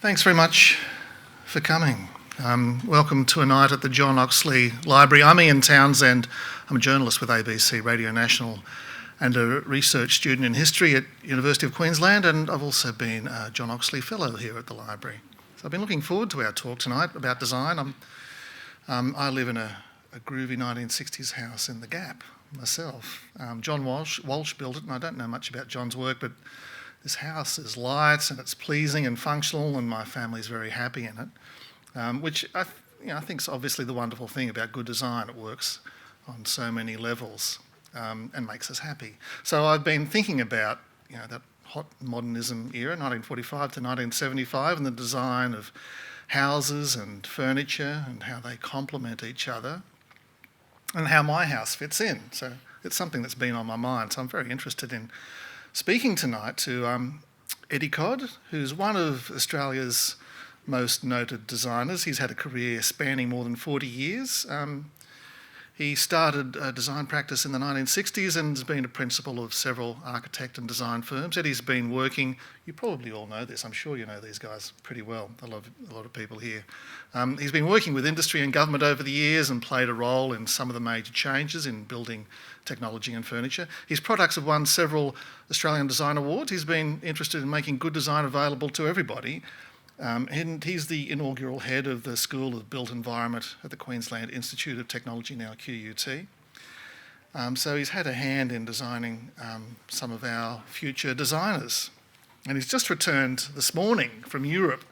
Thanks very much for coming. Welcome to a night at the John Oxley Library. I'm Ian Townsend. I'm a journalist with ABC Radio National and a research student in history at University of Queensland, and I've also been a John Oxley Fellow here at the library. So I've been looking forward to our talk tonight about design. I live in a groovy 1960s house in the Gap myself. John Walsh built it, and I don't know much about John's work, but this house is light and it's pleasing and functional, and my family's very happy in it, which I think is obviously the wonderful thing about good design. It works on so many levels and makes us happy. So I've been thinking about that hot modernism era, 1945 to 1975, and the design of houses and furniture and how they complement each other and how my house fits in. So it's something that's been on my mind. So I'm very interested in speaking tonight to Eddie Codd, who's one of Australia's most noted designers. He's had a career spanning more than 40 years. He started design practice in the 1960s and has been a principal of several architect and design firms. Eddie's been working, you probably all know this, I'm sure you know these guys pretty well, a lot of people here. He's been working with industry and government over the years and played a role in some of the major changes in building technology and furniture. His products have won several Australian Design Awards. He's been interested in making good design available to everybody. And he's the inaugural head of the School of Built Environment at the Queensland Institute of Technology, now QUT. So he's had a hand in designing some of our future designers. And he's just returned this morning from Europe.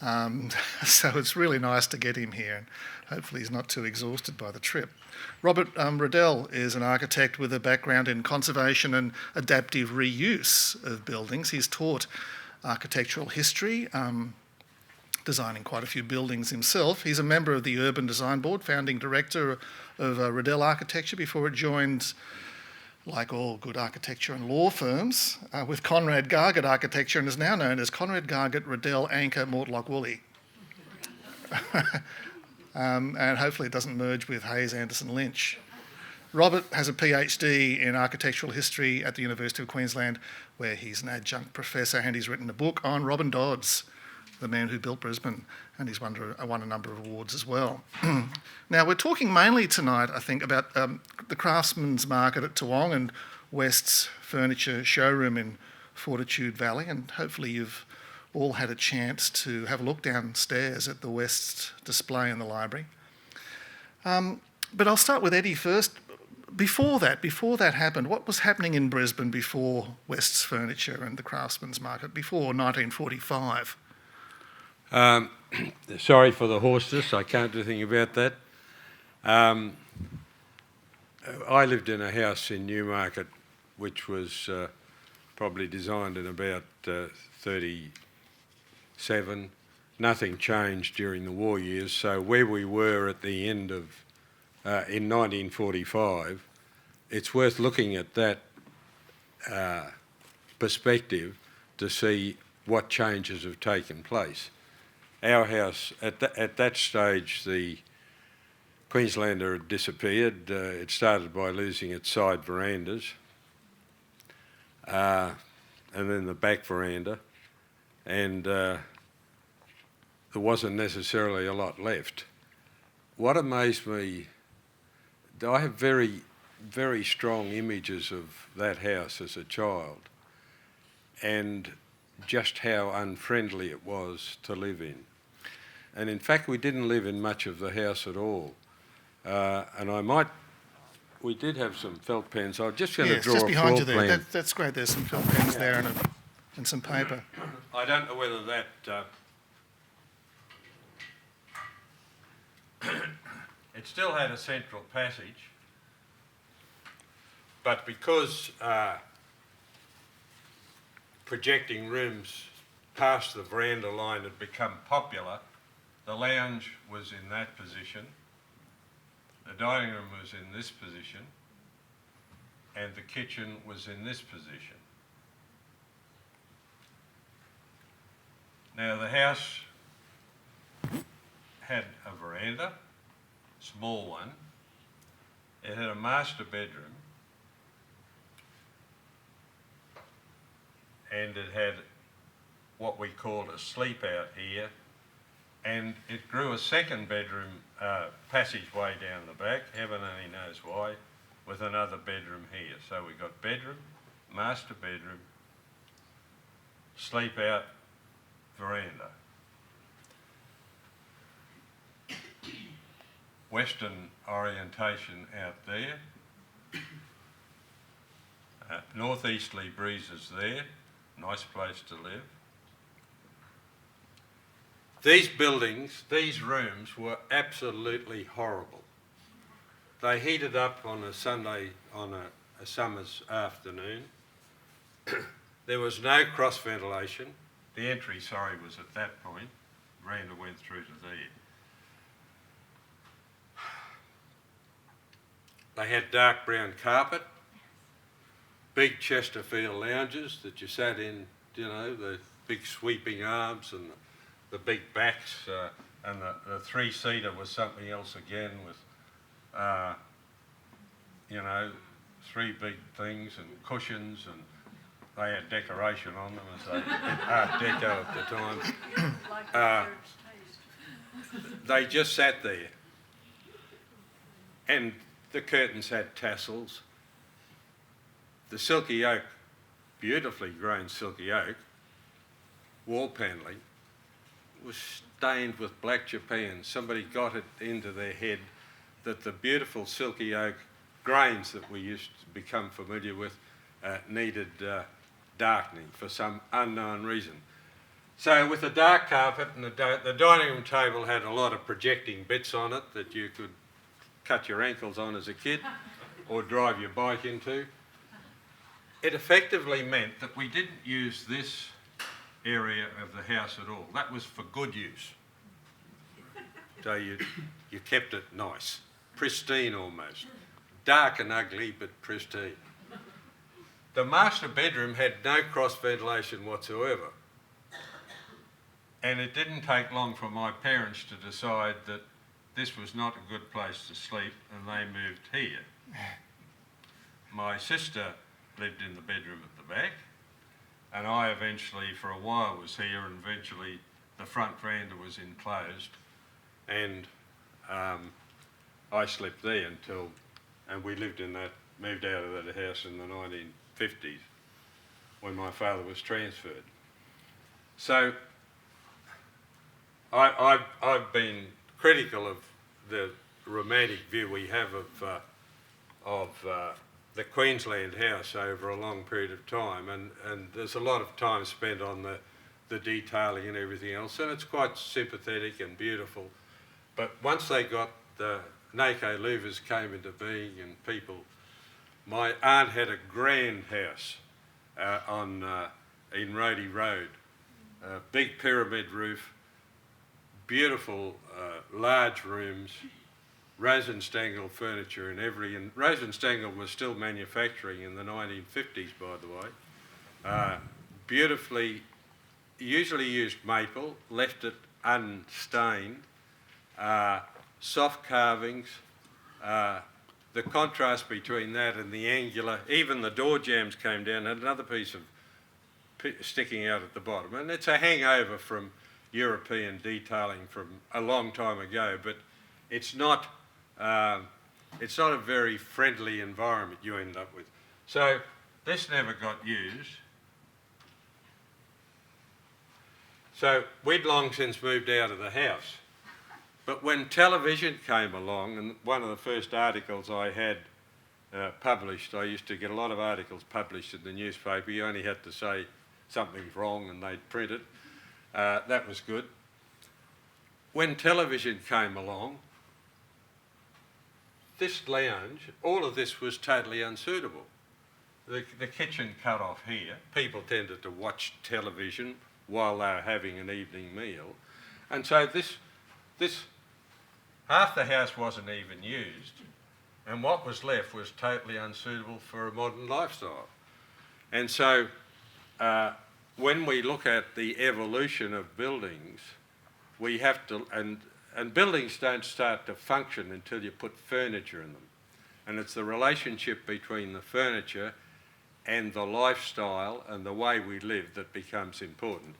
So it's really nice to get him here, and hopefully he's not too exhausted by the trip. Robert Riddel is an architect with a background in conservation and adaptive reuse of buildings. He's taught architectural history, designing quite a few buildings himself. He's a member of the Urban Design Board, founding director of Riddel Architecture before it joined, like all good architecture and law firms, with Conrad Gargett Architecture, and is now known as Conrad Gargett, Riddel, Anchor, Mortlock Woolley. And hopefully it doesn't merge with Hayes Anderson Lynch. Robert has a PhD in architectural history at the University of Queensland, where he's an adjunct professor, and he's written a book on Robin Dodds, the man who built Brisbane, and he's won a number of awards as well. Now, we're talking mainly tonight, I think, about the Craftsman's Market at Toowong and West's furniture showroom in Fortitude Valley, and hopefully you've all had a chance to have a look downstairs at the West's display in the library. But I'll start with Eddie first. Before that happened, what was happening in Brisbane before West's Furniture and the Craftsman's Market, before 1945? Sorry for the hoarseness, I can't do anything about that. I lived in a house in Newmarket which was probably designed in about 37. Nothing changed during the war years, so where we were at the end of in 1945, it's worth looking at that perspective to see what changes have taken place. Our house, at that stage, the Queenslander had disappeared. It started by losing its side verandas and then the back veranda, and there wasn't necessarily a lot left. What amazed me, I have very, very strong images of that house as a child and just how unfriendly it was to live in. And in fact, we didn't live in much of the house at all. And we did have some felt pens. I'm just going to draw just a behind you floor there. plan. That's great. There's some felt pens there and some paper. I don't know whether that... It still had a central passage, but because projecting rooms past the veranda line had become popular, the lounge was in that position, the dining room was in this position, and the kitchen was in this position. Now the house had a veranda, small one. It had a master bedroom, and it had what we called a sleep out here, and it grew a second bedroom passageway down the back, heaven only knows why, with another bedroom here. So we got bedroom, master bedroom, sleep out, veranda. Western orientation out there. Northeasterly breezes there, nice place to live. These buildings, these rooms were absolutely horrible. They heated up on a Sunday, on a summer's afternoon. There was no cross ventilation. The entry, was at that point. Veranda went through to there. They had dark brown carpet, big Chesterfield lounges that you sat in, you know, the big sweeping arms and the big backs, and the three-seater was something else again with, you know, three big things and cushions, and they had decoration on them as they did Art Deco at the time. They just sat there, and the curtains had tassels. The silky oak, beautifully grown silky oak, wall panelling, was stained with black Japan. Somebody got it into their head that the beautiful silky oak grains that we used to become familiar with needed darkening for some unknown reason. So with the dark carpet and the dining room table had a lot of projecting bits on it that you could cut your ankles on as a kid or drive your bike into. It effectively meant that we didn't use this area of the house at all. That was for good use. So you kept it nice, pristine almost. Dark and ugly, but pristine. The master bedroom had no cross ventilation whatsoever. And it didn't take long for my parents to decide that this was not a good place to sleep, and they moved here. My sister lived in the bedroom at the back, and I eventually, for a while, was here, and eventually the front veranda was enclosed, and I slept there until, and we lived in that, moved out of that house in the 1950s when my father was transferred. So I've been critical of the romantic view we have of the Queensland house over a long period of time, and there's a lot of time spent on the detailing and everything else, and it's quite sympathetic and beautiful. But once they got the NACO louvers came into being and people, my aunt had a grand house in Rhodey Road, a big pyramid roof, beautiful large rooms, Rosenstengel furniture in every, and Rosenstengel was still manufacturing in the 1950s, by the way. Beautifully, usually used maple, left it unstained, soft carvings, the contrast between that and the angular, even the door jambs came down, had another piece of sticking out at the bottom, and it's a hangover from European detailing from a long time ago, but it's not a very friendly environment you end up with. So this never got used. So we'd long since moved out of the house. But when television came along, and one of the first articles I had published, I used to get a lot of articles published in the newspaper. You only had to say something's wrong and they'd print it. That was good. When television came along, this lounge, all of this was totally unsuitable. The kitchen cut off here. People tended to watch television while they were having an evening meal. And so this half the house wasn't even used, and what was left was totally unsuitable for a modern lifestyle. And so when we look at the evolution of buildings, we have to, and buildings don't start to function until you put furniture in them. And it's the relationship between the furniture and the lifestyle and the way we live that becomes important.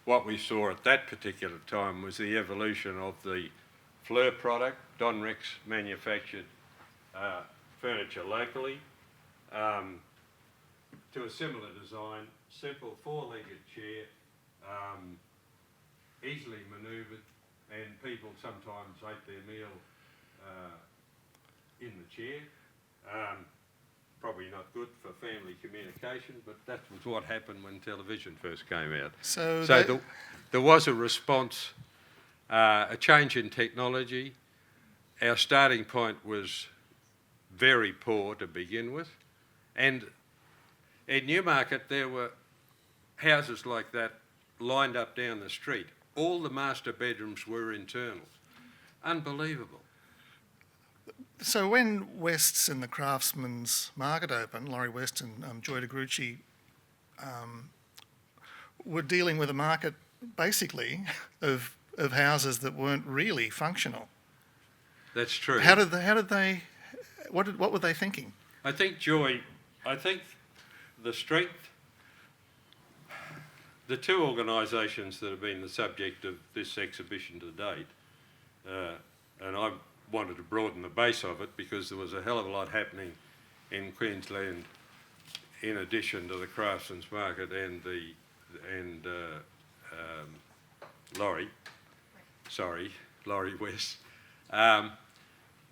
what we saw at that particular time was the evolution of the Fleur product. Don Rex manufactured furniture locally to a similar design, simple four-legged chair, easily manoeuvred, and people sometimes ate their meal in the chair. Probably not good for family communication, but that was what happened when television first came out. So there was a response, a change in technology. Our starting point was very poor to begin with, and in Newmarket there were houses like that lined up down the street. All the master bedrooms were internal. Unbelievable. So when West's and the Craftsman's Market opened, Laurie West and Joy DeGrucci were dealing with a market basically of houses that weren't really functional. That's true. What were they thinking? I think the strength, the two organisations that have been the subject of this exhibition to date, and I wanted to broaden the base of it because there was a hell of a lot happening in Queensland in addition to the Craftsman's Market and Laurie West.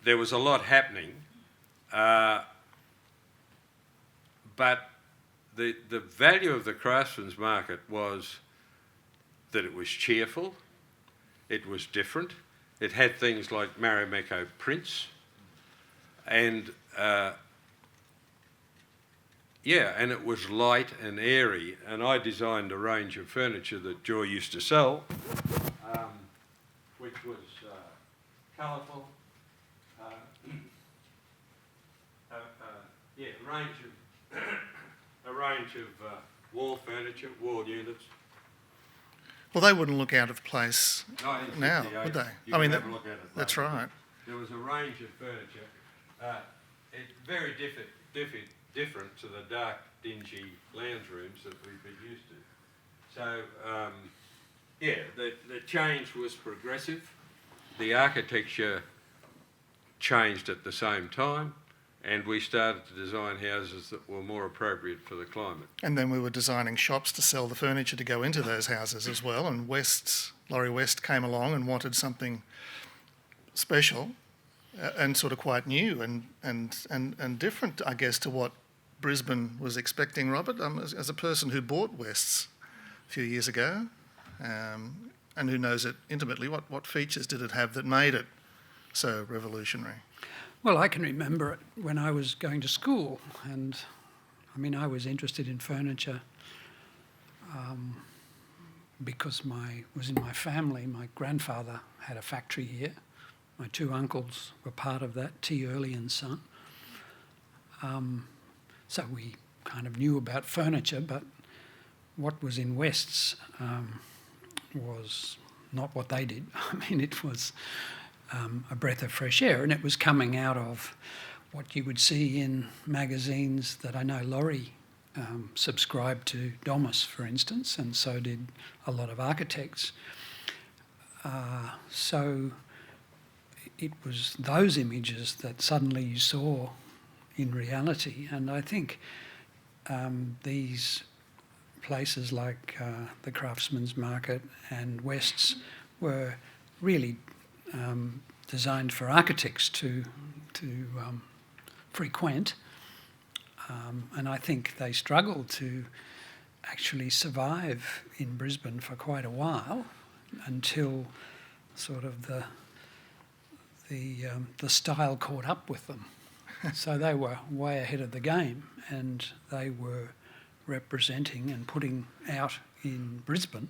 There was a lot happening, but the value of the Craftsman's Market was that it was cheerful, it was different, it had things like Marimekko prints, and and it was light and airy, and I designed a range of furniture that Joy used to sell, which was colourful, a range of wall furniture, wall units. Well, they wouldn't look out of place now, 1968, would they? You can have a look at it That's later. right. There was a range of furniture, very different to the dark, dingy lounge rooms that we've been used to. So, the change was progressive. The architecture changed at the same time, and we started to design houses that were more appropriate for the climate. And then we were designing shops to sell the furniture to go into those houses as well. And Laurie West came along and wanted something special and sort of quite new and different, I guess, to what Brisbane was expecting. Robert, as a person who bought West's a few years ago, and who knows it intimately, what features did it have that made it so revolutionary? Well, I can remember it when I was going to school, and I mean, I was interested in furniture because was in my family. My grandfather had a factory here. My two uncles were part of that, T. Early and Son. So we kind of knew about furniture, but what was in West's was not what they did. I mean, it was a breath of fresh air, and it was coming out of what you would see in magazines that I know Laurie subscribed to, Domus, for instance, and so did a lot of architects. So it was those images that suddenly you saw in reality, and I think these places like the Craftsman's Market and West's were really designed for architects to frequent, and I think they struggled to actually survive in Brisbane for quite a while until sort of the style caught up with them. So they were way ahead of the game, and they were representing and putting out in Brisbane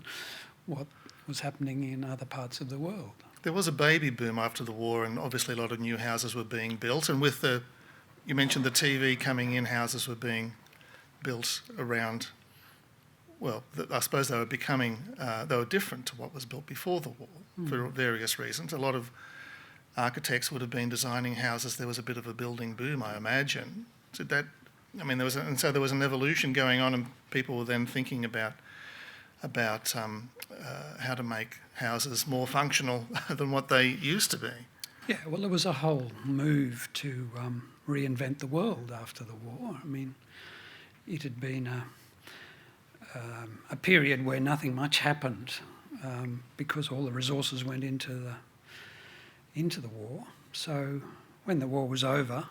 what was happening in other parts of the world. There was a baby boom after the war, and obviously a lot of new houses were being built. And with you mentioned the TV coming in, houses were being built around, well, I suppose they were they were different to what was built before the war for various reasons. A lot of architects would have been designing houses. There was a bit of a building boom, I imagine. So there was an evolution going on, and people were then thinking about about how to make houses more functional than what they used to be. Yeah, well, there was a whole move to reinvent the world after the war. I mean, it had been a period where nothing much happened because all the resources went into the war. So when the war was over,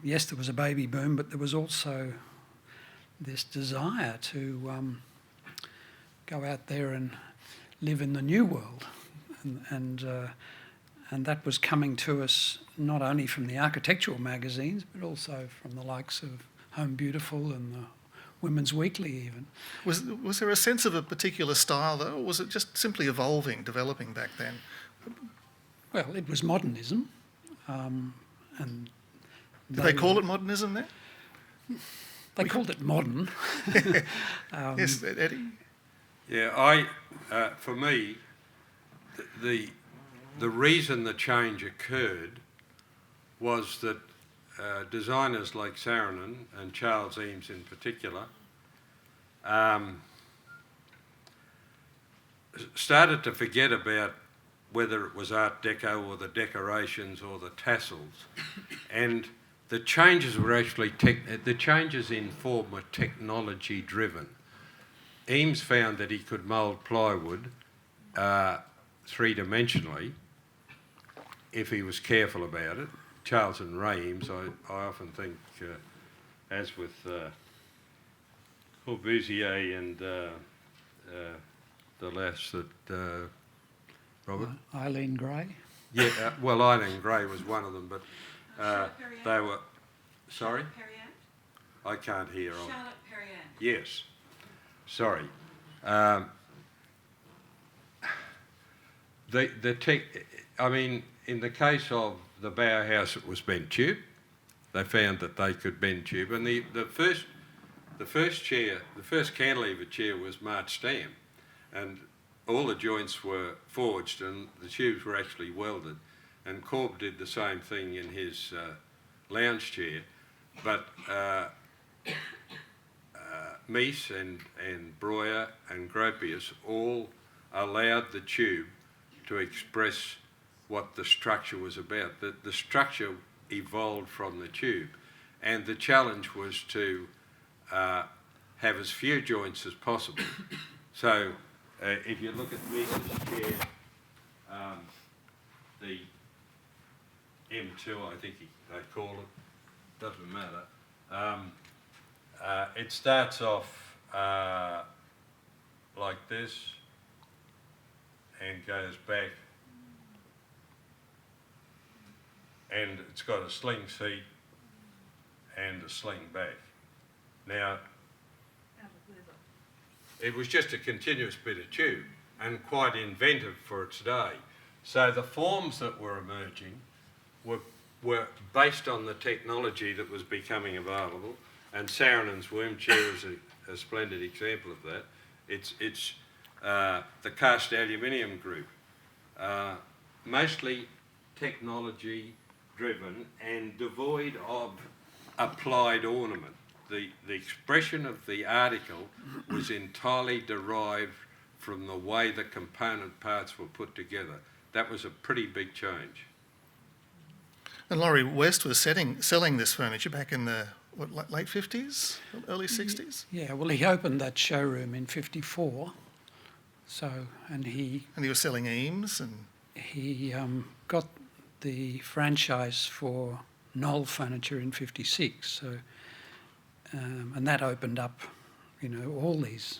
yes, there was a baby boom, but there was also this desire to go out there and live in the new world, and that was coming to us not only from the architectural magazines, but also from the likes of Home Beautiful and the Women's Weekly even. Was there a sense of a particular style though, or was it just simply evolving, developing back then? Well, it was modernism, and Did they call it modernism then? They called it modern. Yes, Eddie? Yeah, for me, the reason the change occurred was that designers like Saarinen and Charles Eames in particular started to forget about whether it was Art Deco or the decorations or the tassels, and the changes were actually the changes in form were technology driven. Eames found that he could mould plywood three-dimensionally if he was careful about it. Charles and Ray Eames, I often think, as with Corbusier and the lass that Robert? Eileen Gray. Yeah, well, Eileen Gray was one of them, but they were... Sorry? Perriand? I can't hear. Charlotte Perriand. Yes. Sorry. I mean, in the case of the Bauhaus, it was bent tube. They found that they could bend tube, and the first cantilever chair was Mart Stam, and all the joints were forged and the tubes were actually welded. And Corb did the same thing in his lounge chair, but Mies and Breuer and Gropius all allowed the tube to express what the structure was about. The structure evolved from the tube, and the challenge was to have as few joints as possible. So if you look at Mies's chair, the M2, I think they call it, doesn't matter. It starts off like this and goes back, and it's got a sling seat and a sling back. Now, it was just a continuous bit of tube and quite inventive for its day. So the forms that were emerging were based on the technology that was becoming available, and Saarinen's worm chair is a splendid example of that. It's the cast aluminium group, mostly technology driven and devoid of applied ornament. The expression of the article was entirely derived from the way the component parts were put together. That was a pretty big change. And Laurie West was selling this furniture back in the late 50s, early 60s? Yeah, well, he opened that showroom in 54. So, and he was selling Eames, and he got the franchise for Knoll Furniture in 56. So, and that opened up, all these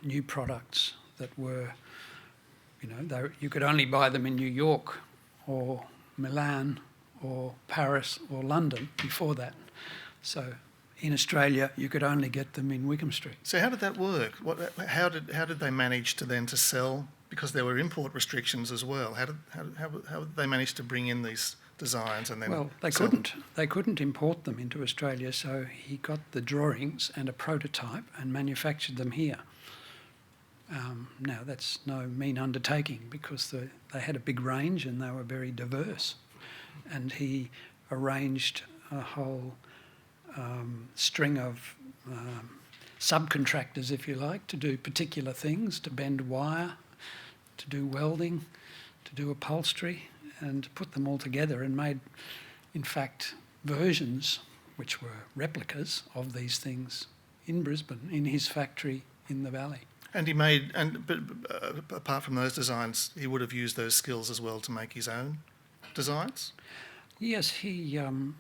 new products that were, you could only buy them in New York or Milan or Paris or London before that. So in Australia, you could only get them in Wickham Street. So how did that work? How did they manage to sell? Because there were import restrictions as well. How did they manage to bring in these designs and then? Well, they couldn't. They couldn't import them into Australia, so he got the drawings and a prototype and manufactured them here. Now that's no mean undertaking because they had a big range and they were very diverse, and he arranged a whole string of subcontractors, if you like, to do particular things, to bend wire, to do welding, to do upholstery, and put them all together and made, in fact, versions which were replicas of these things in Brisbane, in his factory in the valley. And but apart from those designs, he would have used those skills as well to make his own designs? Yes, I'm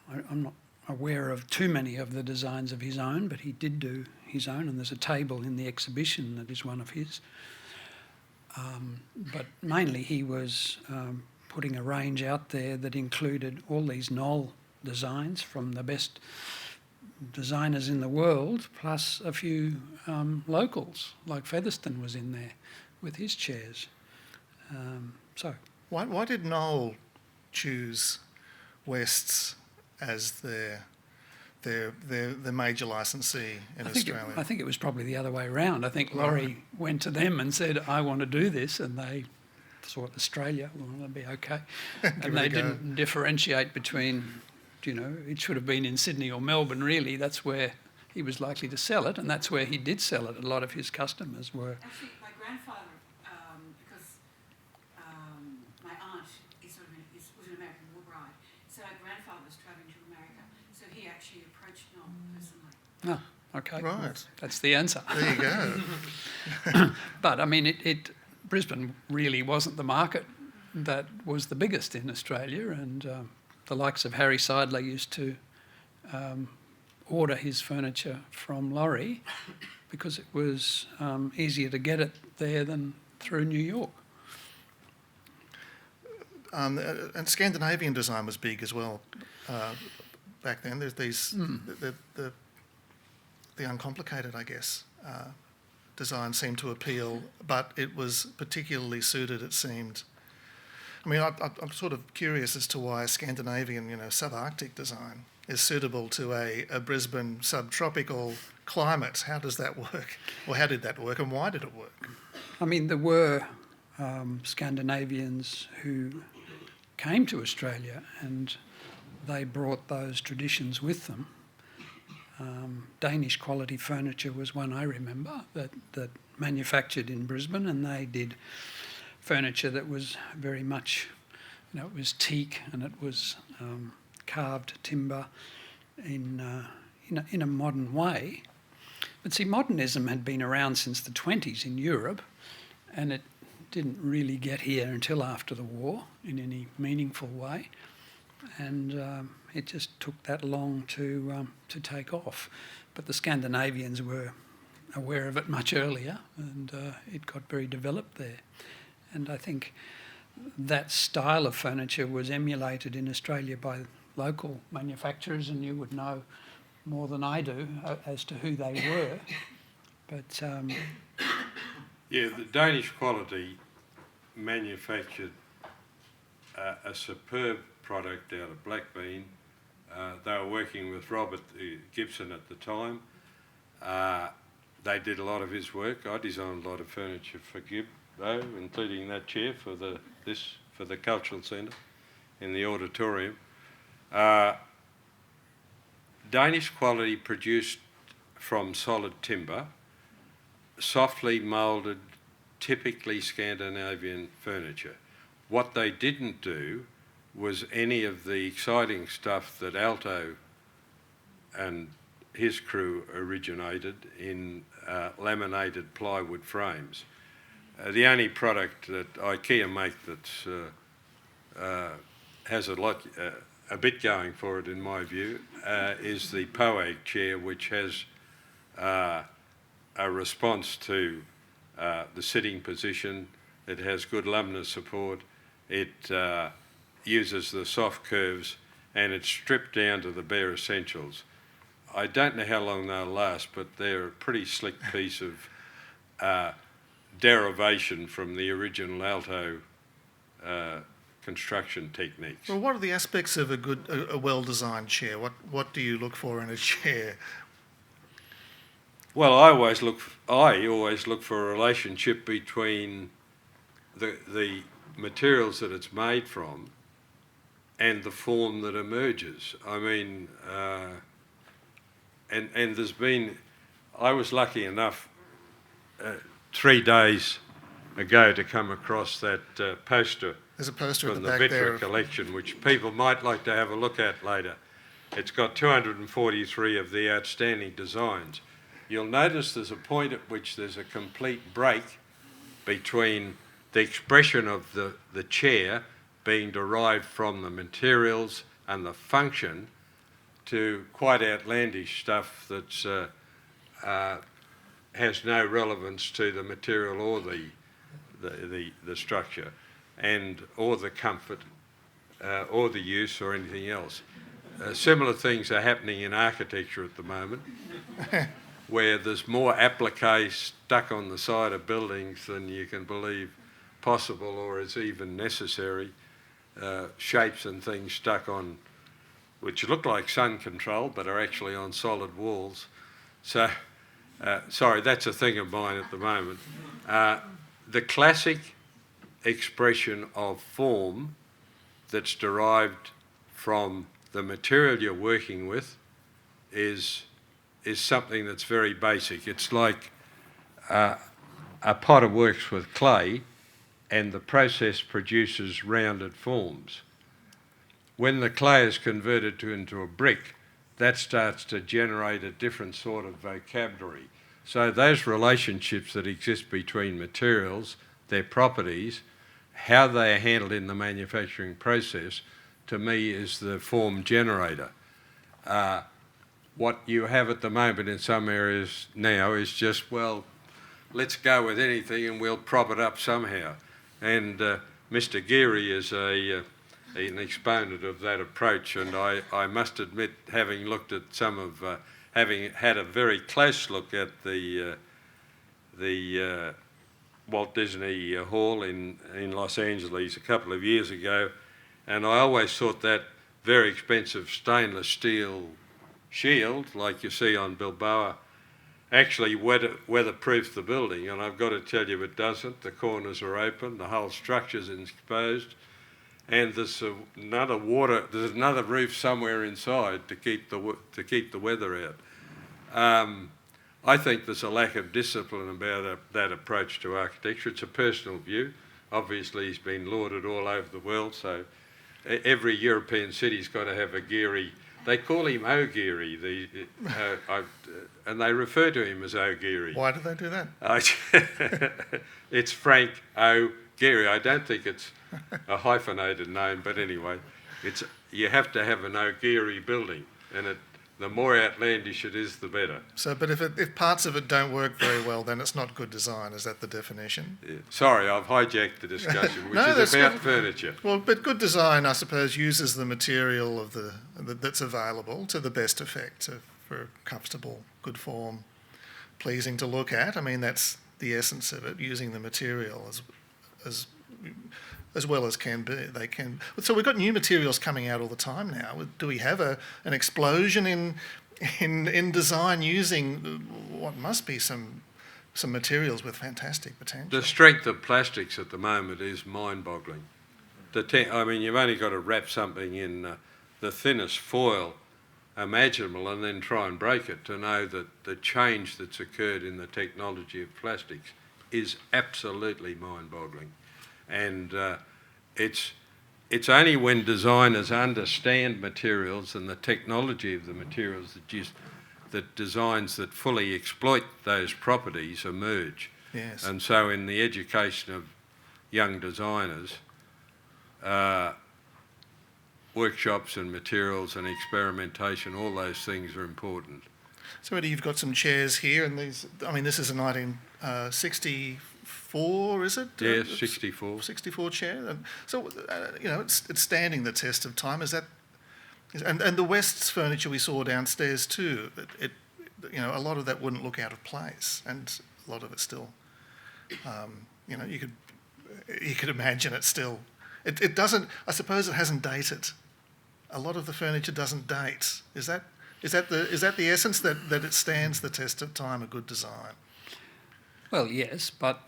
not aware of too many of the designs of his own, but he did do his own, and there's a table in the exhibition that is one of his. But mainly he was putting a range out there that included all these JOL designs from the best designers in the world, plus a few locals, like Featherston was in there with his chairs. Why did Noel choose West's as their major licensee in Australia? I think it was probably the other way around. I think Laurie went to them and said, I want to do this, and they thought Australia, well, that'll be okay. And they didn't differentiate between, it should have been in Sydney or Melbourne, really. That's where he was likely to sell it, and that's where he did sell it. A lot of his customers were... Actually, my grandfather, because my aunt was an American war bride, so my grandfather was travelling to America, so he actually approached Noel personally. Oh, okay. Right. That's the answer. There you go. But, I mean, Brisbane really wasn't the market that was the biggest in Australia, and the likes of Harry Seidler used to order his furniture from Laurie because it was easier to get it there than through New York. And Scandinavian design was big as well back then. There's these the uncomplicated, I guess, design seemed to appeal, but it was particularly suited, it seemed. I mean, I'm sort of curious as to why Scandinavian, subarctic design is suitable to a Brisbane subtropical climate. How does that work? Or how did that work, and why did it work? I mean, there were Scandinavians who came to Australia and they brought those traditions with them. Danish quality furniture was one I remember that manufactured in Brisbane, and they did furniture that was very much, it was teak and it was carved timber in a modern way. But see, modernism had been around since the 1920s in Europe, and it didn't really get here until after the war in any meaningful way. And it just took that long to take off. But the Scandinavians were aware of it much earlier, and it got very developed there. And I think that style of furniture was emulated in Australia by local manufacturers, and you would know more than I do as to who they were. But yeah, the Danish quality manufactured a superb product out of Blackbean. They were working with Robert Gibson at the time. They did a lot of his work. I designed a lot of furniture for Gib, though, including that chair for the cultural centre in the auditorium. Danish quality produced from solid timber, softly moulded, typically Scandinavian furniture. What they didn't do was any of the exciting stuff that Alto and his crew originated in laminated plywood frames. The only product that IKEA make that has a bit going for it, in my view, is the Poag chair, which has a response to the sitting position. It has good laminar support. It uses the soft curves, and it's stripped down to the bare essentials. I don't know how long they'll last, but they're a pretty slick piece of derivation from the original Alto construction techniques. Well, what are the aspects of a well-designed chair? What do you look for in a chair? Well, I always look for a relationship between the materials that it's made from and the form that emerges. I mean, and there's been, I was lucky enough 3 days ago to come across that poster. There's a poster at from the the back Veteran there. collection, which people might like to have a look at later. It's got 243 of the outstanding designs. You'll notice there's a point at which there's a complete break between the expression of the chair being derived from the materials and the function to quite outlandish stuff that's has no relevance to the material or the structure, and or the comfort, or the use or anything else. Similar things are happening in architecture at the moment, where there's more appliques stuck on the side of buildings than you can believe possible or is even necessary. Shapes and things stuck on, which look like sun control but are actually on solid walls. So, sorry, that's a thing of mine at the moment. The classic expression of form that's derived from the material you're working with is something that's very basic. It's like a potter works with clay and the process produces rounded forms. When the clay is converted into a brick, that starts to generate a different sort of vocabulary. So those relationships that exist between materials, their properties, how they are handled in the manufacturing process, to me is the form generator. What you have at the moment in some areas now is just, well, let's go with anything and we'll prop it up somehow. And Mr. Geary is an exponent of that approach, and I must admit, having looked at some of, having had a very close look at the Walt Disney Hall in Los Angeles a couple of years ago, and I always thought that very expensive stainless steel shield, like you see on Bilboa, actually weatherproofs the building, and I've got to tell you it doesn't. The corners are open, the whole structure's exposed, and there's another roof somewhere inside to keep the weather out. I think there's a lack of discipline about that approach to architecture. It's a personal view. Obviously, he's been lauded all over the world, so every European city's got to have a Geary. They call him O'Geary, and they refer to him as O'Geary. Why do they do that? It's Frank O'Geary. I don't think it's a hyphenated name, but anyway, you have to have an O'Geary building, and the more outlandish it is, the better. So, but if parts of it don't work very well, then it's not good design. Is that the definition? Yeah. Sorry, I've hijacked the discussion, which No, is about good. furniture. Well, but good design, I suppose, uses the material that's available to the best effect for comfortable, good form, pleasing to look at. I mean, that's the essence of it, using the material as well as can be. They can. So we've got new materials coming out all the time now. Do we have an explosion in design using what must be some materials with fantastic potential? The strength of plastics at the moment is mind-boggling. I mean, you've only got to wrap something in the thinnest foil imaginable and then try and break it to know that the change that's occurred in the technology of plastics is absolutely mind-boggling. And it's only when designers understand materials and the technology of the materials that designs that fully exploit those properties emerge. Yes. And so in the education of young designers, workshops and materials and experimentation, all those things are important. So Eddie, you've got some chairs here, and these. I mean, this is a 1964, is it? Yeah, 64. 64 chair, and so it's standing the test of time. Is that? And the West's furniture we saw downstairs too. A lot of that wouldn't look out of place, and a lot of it still. You could imagine it still. It doesn't. I suppose it hasn't dated. A lot of the furniture doesn't date. Is that the essence that it stands the test of time? A good design. Well, yes, but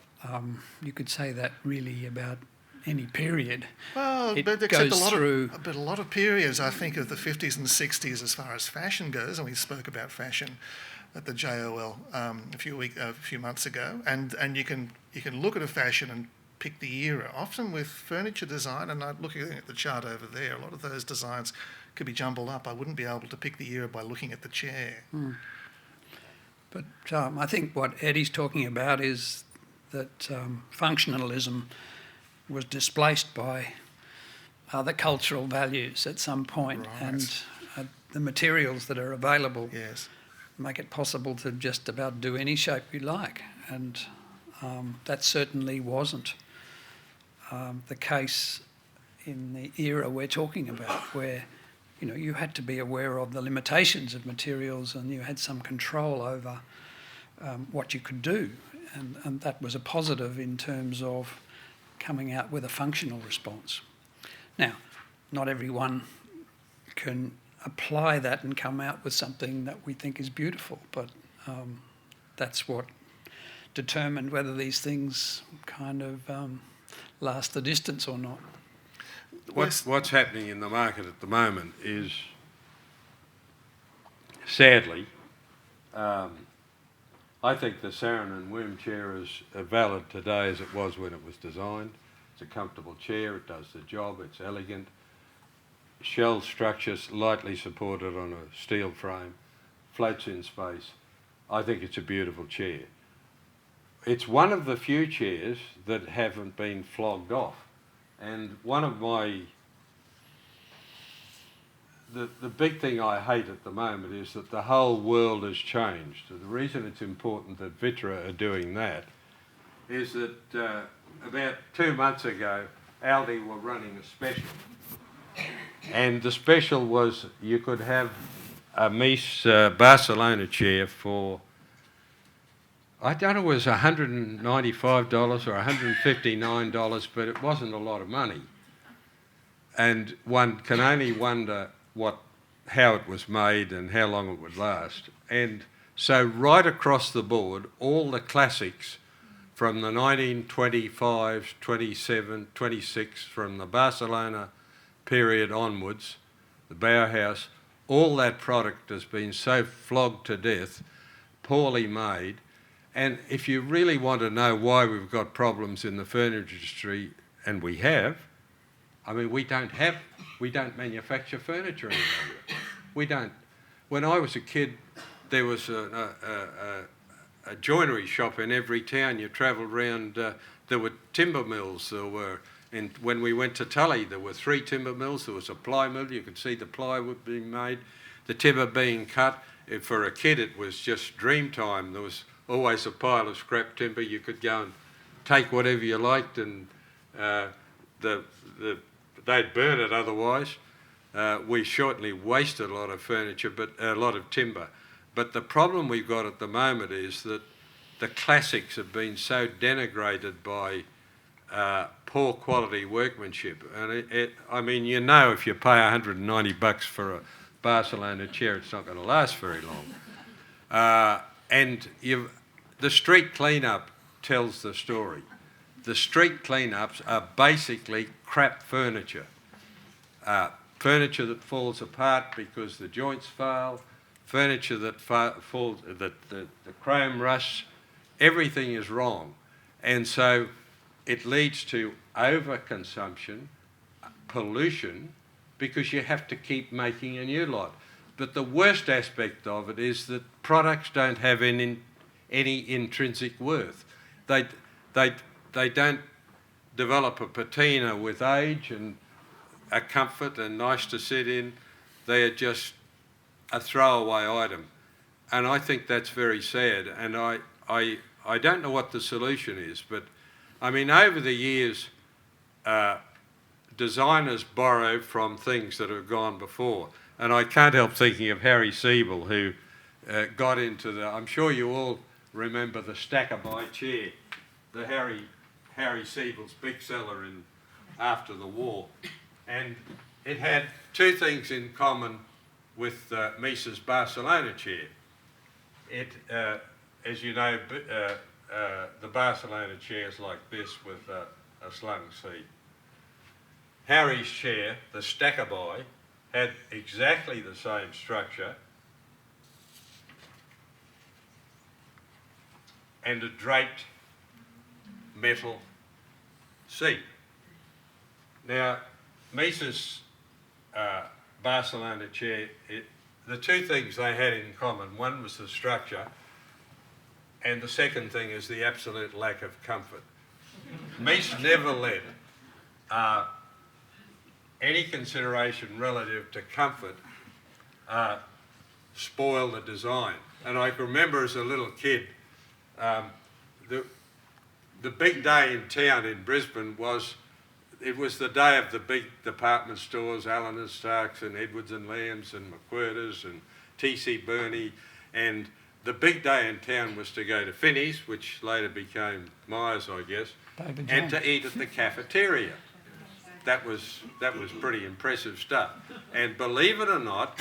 you could say that really about any period. Well, It but goes except through. a lot of periods, I think, of the 50s and 60s as far as fashion goes, and we spoke about fashion at the JOL a few months ago, and you can look at a fashion and pick the era. Often with furniture design, and I'm looking at the chart over there, a lot of those designs could be jumbled up. I wouldn't be able to pick the era by looking at the chair. But I think what Eddie's talking about is that functionalism was displaced by other cultural values at some point, Right. and the materials that are available Yes. make it possible to just about do any shape you like, and that certainly wasn't the case in the era we're talking about, where you had to be aware of the limitations of materials and you had some control over what you could do, and that was a positive in terms of coming out with a functional response. Now, not everyone can apply that and come out with something that we think is beautiful, but that's what determined whether these things kind of last the distance or not. What's happening in the market at the moment is, sadly, I think the Sarin and Womb chair is as valid today as it was when it was designed. It's a comfortable chair, it does the job, it's elegant. Shell structure, lightly supported on a steel frame, floats in space. I think it's a beautiful chair. It's one of the few chairs that haven't been flogged off. And one of the big thing I hate at the moment is that the whole world has changed. The reason it's important that Vitra are doing that is that about 2 months ago, Aldi were running a special. And the special was you could have a Mies Barcelona chair for, I don't know, it was $195 or $159, but it wasn't a lot of money. And one can only wonder how it was made and how long it would last. And so right across the board, all the classics from the 1925s, 27, 26, from the Barcelona period onwards, the Bauhaus, all that product has been so flogged to death, poorly made. And if you really want to know why we've got problems in the furniture industry, and we have, I mean, we don't manufacture furniture anymore. We don't. When I was a kid, there was a joinery shop in every town. You travelled round, there were timber mills. And when we went to Tully, there were 3 timber mills. There was a ply mill. You could see the plywood being made, the timber being cut. For a kid, it was just dream time. There was always a pile of scrap timber. You could go and take whatever you liked, and they'd burn it otherwise. We shortly wasted a lot of furniture, but a lot of timber. But the problem we've got at the moment is that the classics have been so denigrated by poor quality workmanship. And I mean, if you pay $190 for a Barcelona chair, it's not going to last very long. And the street cleanup tells the story. The street cleanups are basically crap furniture. Furniture that falls apart because the joints fail, furniture that falls, the chrome rusts, everything is wrong. And so it leads to overconsumption, pollution, because you have to keep making a new lot. But the worst aspect of it is that products don't have any intrinsic worth. They don't develop a patina with age and a comfort and nice to sit in. They are just a throwaway item. And I think that's very sad. And I don't know what the solution is, but I mean, over the years, designers borrow from things that have gone before. And I can't help thinking of Harry Siebel, who got into I'm sure you all remember the Stacker-by chair, the Harry Siebel's big seller after the war. And it had 2 things in common with Mies's Barcelona chair. It, as you know, the Barcelona chair is like this with a slung seat. Harry's chair, the Stackerby, had exactly the same structure and a draped metal seat. Now, Mises' Barcelona chair, the two things they had in common, one was the structure, and the second thing is the absolute lack of comfort. Mises never let any consideration relative to comfort spoil the design. And I can remember as a little kid, the big day in town in Brisbane was the day of the big department stores, Allen and Starks and Edwards and Lambs and McWhirters and T.C. Burney, and the big day in town was to go to Finney's, which later became Myers, I guess, and to eat at the cafeteria. That was pretty impressive stuff. And believe it or not,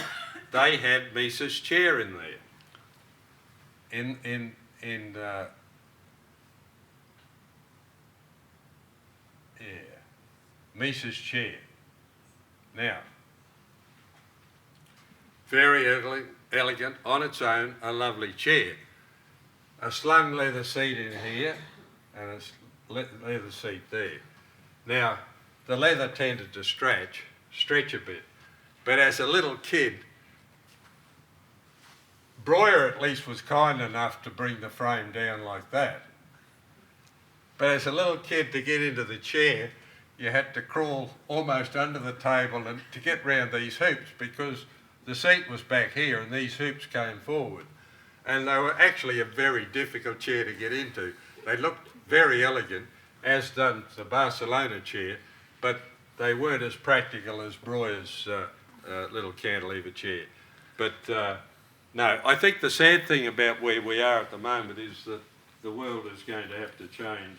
they had Mises' chair in there. Mises' chair. Now, very elegant, on its own, a lovely chair. A slung leather seat in here and a leather seat there. Now, the leather tended to stretch a bit, but as a little kid, Breuer at least was kind enough to bring the frame down like that. But as a little kid, to get into the chair, you had to crawl almost under the table and to get round these hoops, because the seat was back here and these hoops came forward. And they were actually a very difficult chair to get into. They looked very elegant, as done the Barcelona chair, but they weren't as practical as Breuer's little cantilever chair. But no, I think the sad thing about where we are at the moment is that the world is going to have to change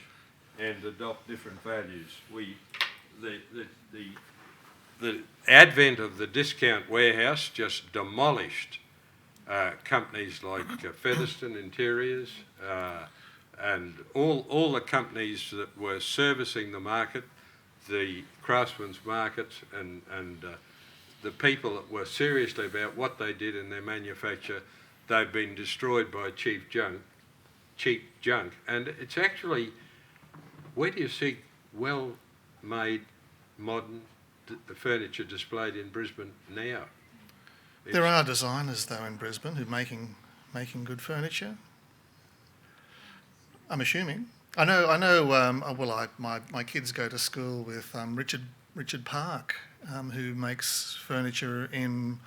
and adopt different values. The advent of the discount warehouse just demolished companies like Featherston Interiors and all the companies that were servicing the market, the craftsman's markets, and the people that were seriously about what they did in their manufacture. They've been destroyed by cheap junk, and it's actually, where do you see well-made, modern furniture displayed in Brisbane now? There are designers, though, in Brisbane who are making good furniture. I'm assuming. I know. My kids go to school with Richard Park, who makes furniture in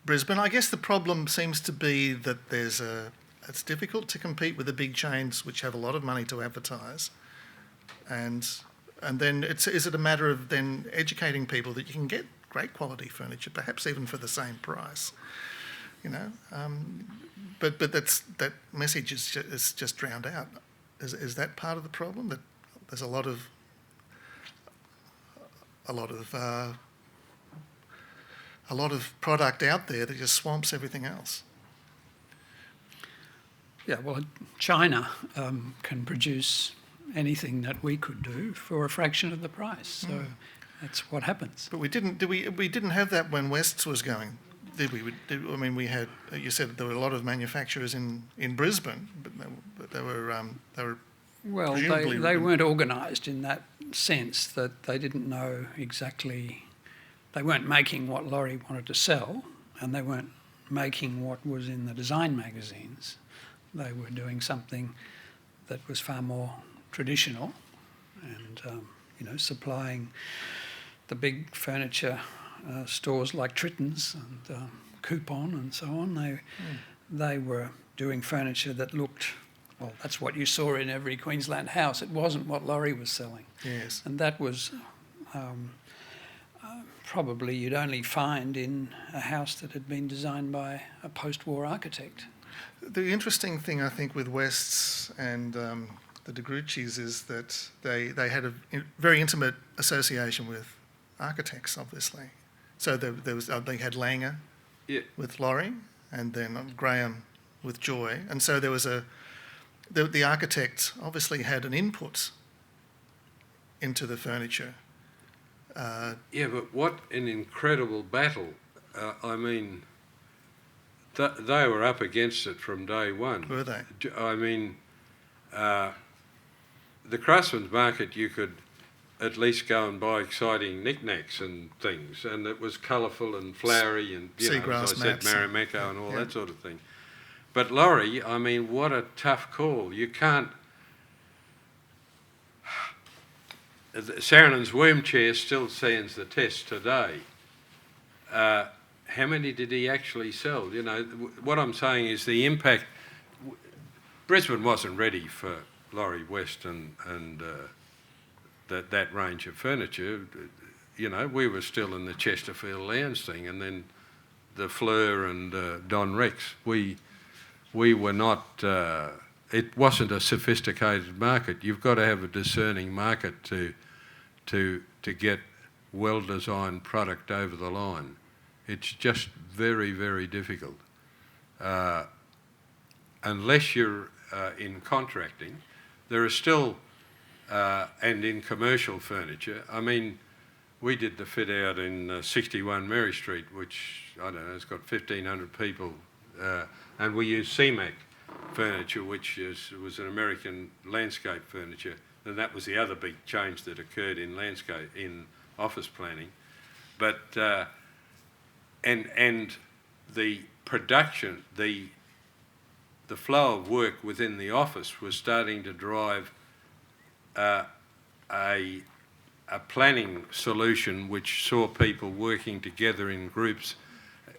Brisbane. I guess the problem seems to be that it's difficult to compete with the big chains which have a lot of money to advertise, and then is it a matter of then educating people that you can get great quality furniture, perhaps even for the same price, you know? But that message is just drowned out. Is that part of the problem, that there's a lot of product out there that just swamps everything else? Yeah, well, China can produce anything that we could do for a fraction of the price. So that's what happens. But we didn't have that when Wests was going, did we? We had. You said there were a lot of manufacturers in Brisbane, but they were. Well, they weren't organised in that sense, that they didn't know exactly. They weren't making what Laurie wanted to sell, and they weren't making what was in the design magazines. They were doing something that was far more traditional, and supplying the big furniture stores like Tritton's and Coupon and so on. They were doing furniture that looked, well, that's what you saw in every Queensland house. It wasn't what Laurie was selling. Yes. And that was probably you'd only find in a house that had been designed by a post-war architect. The interesting thing, I think, with Wests and the De Grucci's is that they had a very intimate association with architects, obviously. So they had Langer with Laurie, and then Graham with Joy, and so there was the architect obviously had an input into the furniture, Yeah, but what an incredible battle. I mean, they were up against it from day one. Were they? I mean, the craftsman's market, you could at least go and buy exciting knickknacks and things, and it was colourful and flowery and, as I said, Marimekko and all that sort of thing. But Laurie, I mean, what a tough call. You can't... Saarinen worm chair still stands the test today. How many did he actually sell? What I'm saying is the impact... Brisbane wasn't ready for Laurie West and that range of furniture. We were still in the Chesterfield Lounge thing, and then the Fleur and Don Rex. We were not... it wasn't a sophisticated market. You've got to have a discerning market to get well-designed product over the line. It's just very, very difficult. Unless you're in contracting, there are still, and in commercial furniture, I mean, we did the fit out in 61 Mary Street, which, I don't know, it's got 1,500 people, and we used CMAC furniture, which was an American landscape furniture, and that was the other big change that occurred in office planning. But and the production, the flow of work within the office was starting to drive a planning solution which saw people working together in groups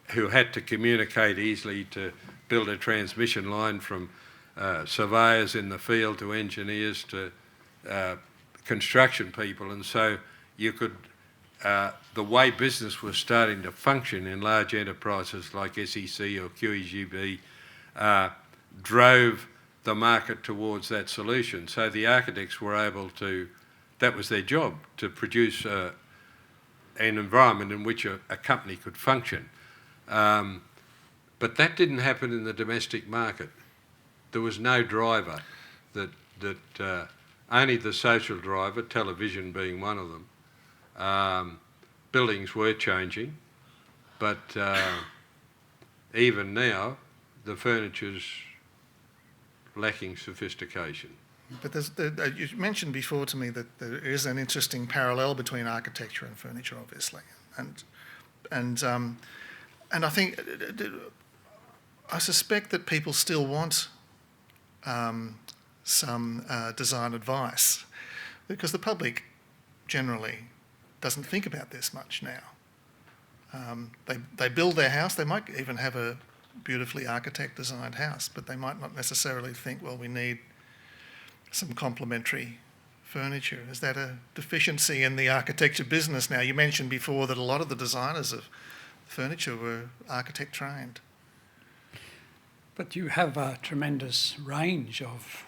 who had to communicate easily to build a transmission line from surveyors in the field to engineers to construction people. And so you could, the way business was starting to function in large enterprises like SEC or QEGB drove the market towards that solution. So the architects were able to, that was their job, to produce an environment in which a company could function. But that didn't happen in the domestic market. There was no driver that only the social driver, television being one of them. Buildings were changing, but even now, the furniture's lacking sophistication. But you mentioned before to me that there is an interesting parallel between architecture and furniture, obviously, and I think I suspect that people still want some design advice, because the public generally doesn't think about this much now. They build their house. They might even have a beautifully architect-designed house, but they might not necessarily think, well, we need some complementary furniture. Is that a deficiency in the architecture business now? You mentioned before that a lot of the designers of furniture were architect-trained. But you have a tremendous range of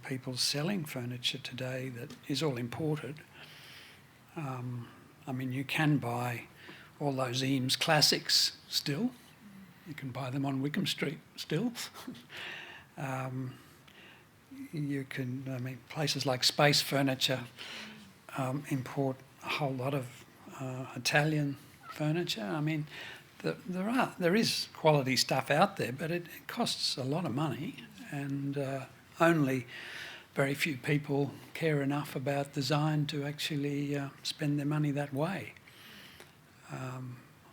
people selling furniture today that is all imported. I mean, you can buy all those Eames classics still. You can buy them on Wickham Street still. You can, I mean, places like Space Furniture import a whole lot of Italian furniture. I mean, there is quality stuff out there, but it costs a lot of money, and only very few people care enough about design to actually spend their money that way.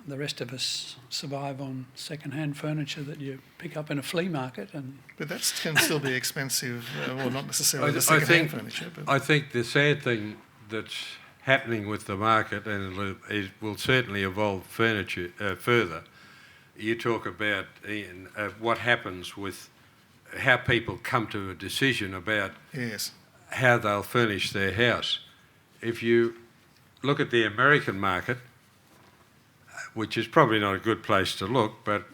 The rest of us survive on second-hand furniture that you pick up in a flea market. But that can still be expensive, well, not necessarily the second-hand furniture. But I think the sad thing that's happening with the market, and it will certainly evolve furniture further, you talk about, Ian, what happens with how people come to a decision about how they'll furnish their house. If you look at the American market, which is probably not a good place to look, but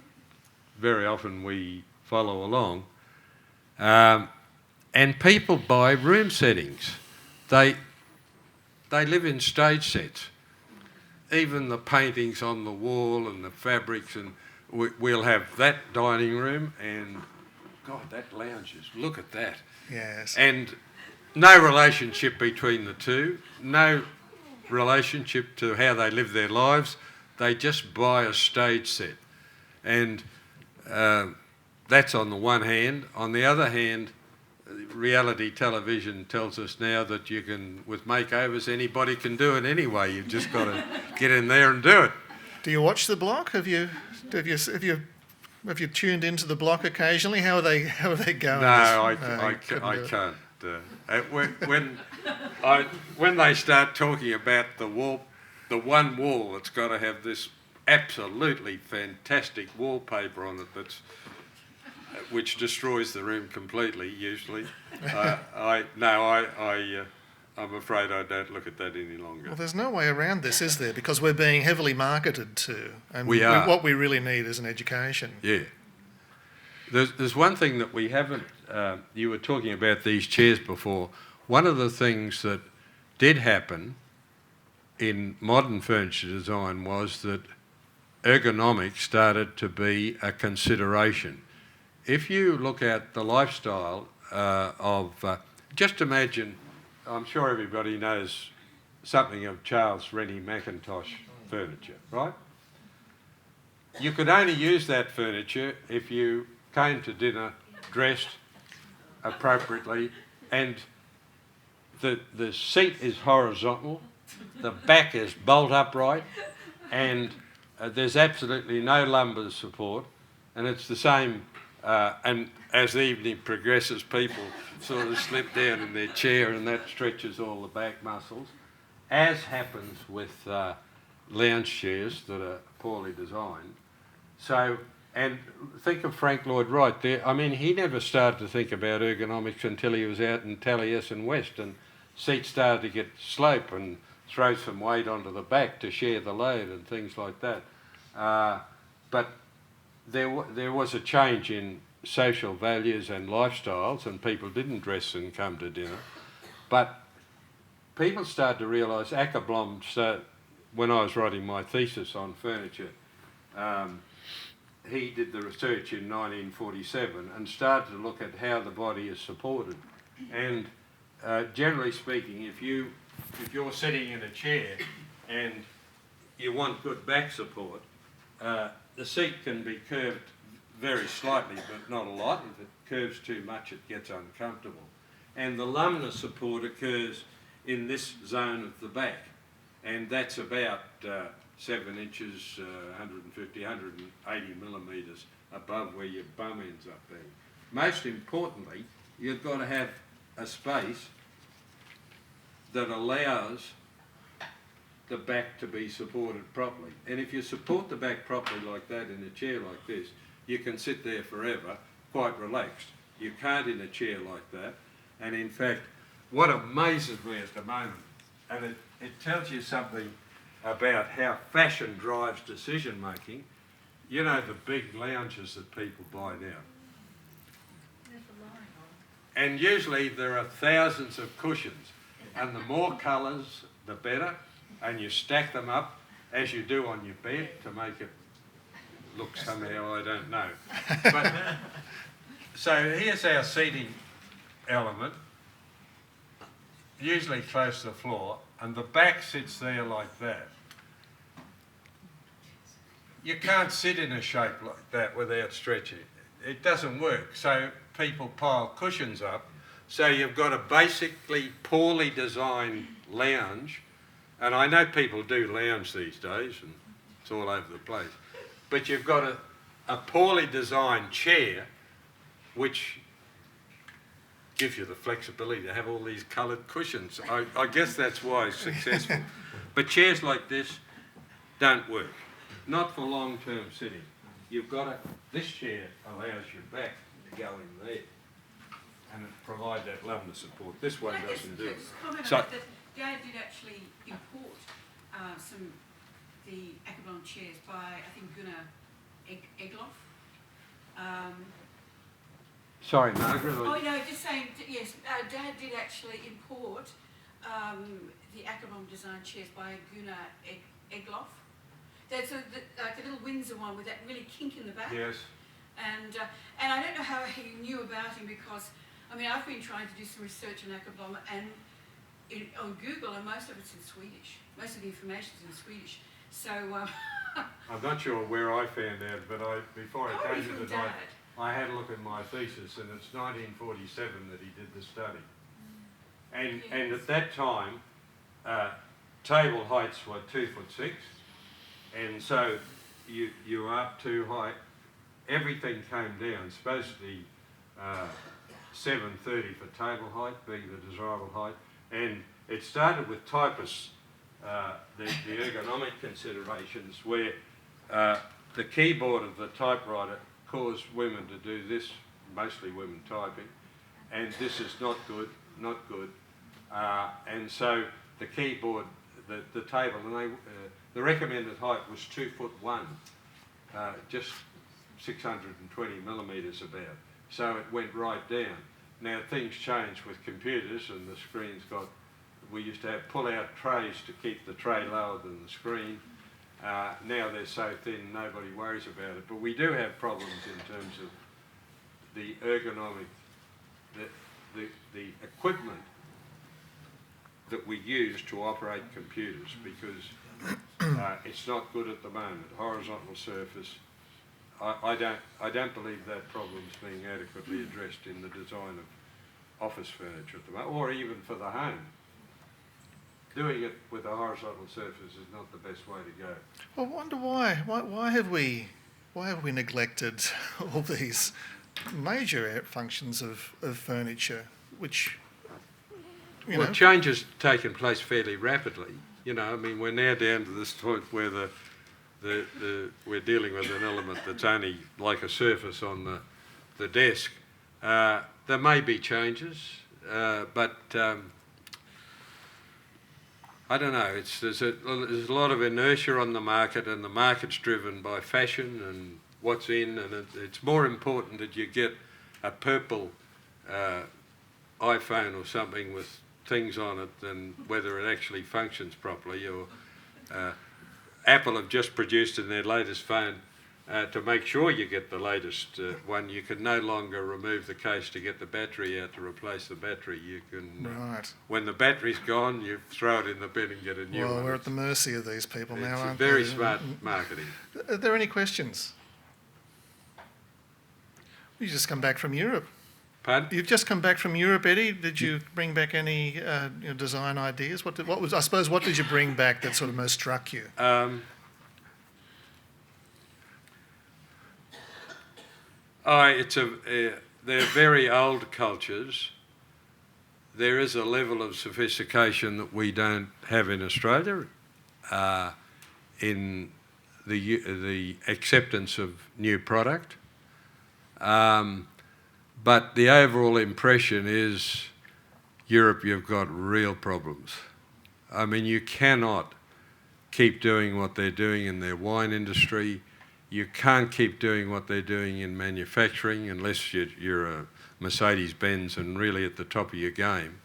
very often we follow along, and people buy room settings. They live in stage sets. Even the paintings on the wall and the fabrics, and we'll have that dining room and, God, that lounges, look at that. Yes. And no relationship between the two, no relationship to how they live their lives. They just buy a stage set. And that's on the one hand. On the other hand, reality television tells us now that you can, with makeovers, anybody can do it anyway. You've just got to get in there and do it. Do you watch the block? Have you tuned into the block occasionally? How are they going? No, I can't. When they start talking about the one wall that's got to have this absolutely fantastic wallpaper on it which destroys the room completely usually. I'm afraid I don't look at that any longer. Well, there's no way around this, is there? Because we're being heavily marketed to, and we are. What we really need is an education. Yeah. There's one thing that we haven't. You were talking about these chairs before. One of the things that did happen in modern furniture design was that ergonomics started to be a consideration. If you look at the lifestyle just imagine, I'm sure everybody knows something of Charles Rennie Mackintosh furniture, right? You could only use that furniture if you came to dinner dressed appropriately, and the seat is horizontal, the back is bolt upright, and there's absolutely no lumbar support, and it's the same. And as the evening progresses, people sort of slip down in their chair, and that stretches all the back muscles, as happens with lounge chairs that are poorly designed. So, and think of Frank Lloyd Wright there. I mean, he never started to think about ergonomics until he was out in Taliesin West, and seats started to get slope and throw some weight onto the back to share the load and things like that. But there was a change in social values and lifestyles, and people didn't dress and come to dinner. But people started to realise, Ackerblom, when I was writing my thesis on furniture, he did the research in 1947 and started to look at how the body is supported. And generally speaking, if you're sitting in a chair and you want good back support, the seat can be curved very slightly, but not a lot. If it curves too much, it gets uncomfortable. And the lumbar support occurs in this zone of the back, and that's about 7 inches, 150, 180 millimetres above where your bum ends up being. Most importantly, you've got to have a space that allows the back to be supported properly. And if you support the back properly like that in a chair like this, you can sit there forever quite relaxed. You can't in a chair like that. And in fact, what amazes me at the moment, and it tells you something about how fashion drives decision making, you know, the big lounges that people buy now. And usually there are thousands of cushions, and the more colours, the better, and you stack them up as you do on your bed to make it look somehow, I don't know. But, so here's our seating element, usually close to the floor, and the back sits there like that. You can't sit in a shape like that without stretching. It doesn't work. So people pile cushions up. So you've got a basically poorly designed lounge, and I know people do lounge these days, and it's all over the place. But you've got a poorly designed chair, which gives you the flexibility to have all these coloured cushions. I guess that's why it's successful. But chairs like this don't work, not for long-term sitting. You've got to, this chair allows your back to go in there and provide that lumbar support. This one doesn't do it. So, Dad did actually import the Ackerblom chairs by, I think, Gunnar Egloff. Sorry, Margaret. Oh, no, just saying, yes, Dad did actually import the Ackerblom design chairs by Gunnar Egloff. That's like the little Windsor one with that really kink in the back. Yes. And I don't know how he knew about him, because, I mean, I've been trying to do some research on Ackerblom, and on Google, and most of it's in Swedish. Most of the information's in Swedish. So. I'm not sure where I found out, but before I came to the night, Dad. I had a look at my thesis, and it's 1947 that he did the study. And at that time, table heights were 2'6", and so you were up too high. Everything came down, supposedly 730 for table height, being the desirable height, and it started with typists, the ergonomic considerations, where the keyboard of the typewriter caused women to do this, mostly women typing, and this is not good, and so the keyboard, the table, and the recommended height was 2'1", just 620 millimetres about. So it went right down. Now things changed with computers, and the screens we used to have pull-out trays to keep the tray lower than the screen. Now they're so thin, nobody worries about it. But we do have problems in terms of the ergonomic, the equipment that we use to operate computers, because it's not good at the moment. Horizontal surface. I don't believe that problem's being adequately addressed in the design of office furniture at the moment, or even for the home. Doing it with a horizontal surface is not the best way to go. Well, I wonder why have we neglected all these major functions of furniture, which you know. Change has taken place fairly rapidly. I mean, we're now down to this point where we're dealing with an element that's only like a surface on the desk. There may be changes, but I don't know. There's a lot of inertia on the market, and the market's driven by fashion and what's in, and it's more important that you get a purple iPhone or something with things on it than whether it actually functions properly. Or Apple have just produced in their latest phone, to make sure you get the latest one, you can no longer remove the case to get the battery out to replace the battery. You can, right. When the battery's gone, you throw it in the bin and get a new one. Well, we're at the mercy of these people now, aren't It's very we? smart marketing. Are there any questions? You just come back from Europe. Pardon? You've just come back from Europe, Eddie. Did you bring back any design ideas? What did you bring back that sort of most struck you? They're very old cultures. There is a level of sophistication that we don't have in Australia in the acceptance of new product. But the overall impression is Europe, you've got real problems. I mean, you cannot keep doing what they're doing in their wine industry. You can't keep doing what they're doing in manufacturing unless you're a Mercedes-Benz and really at the top of your game.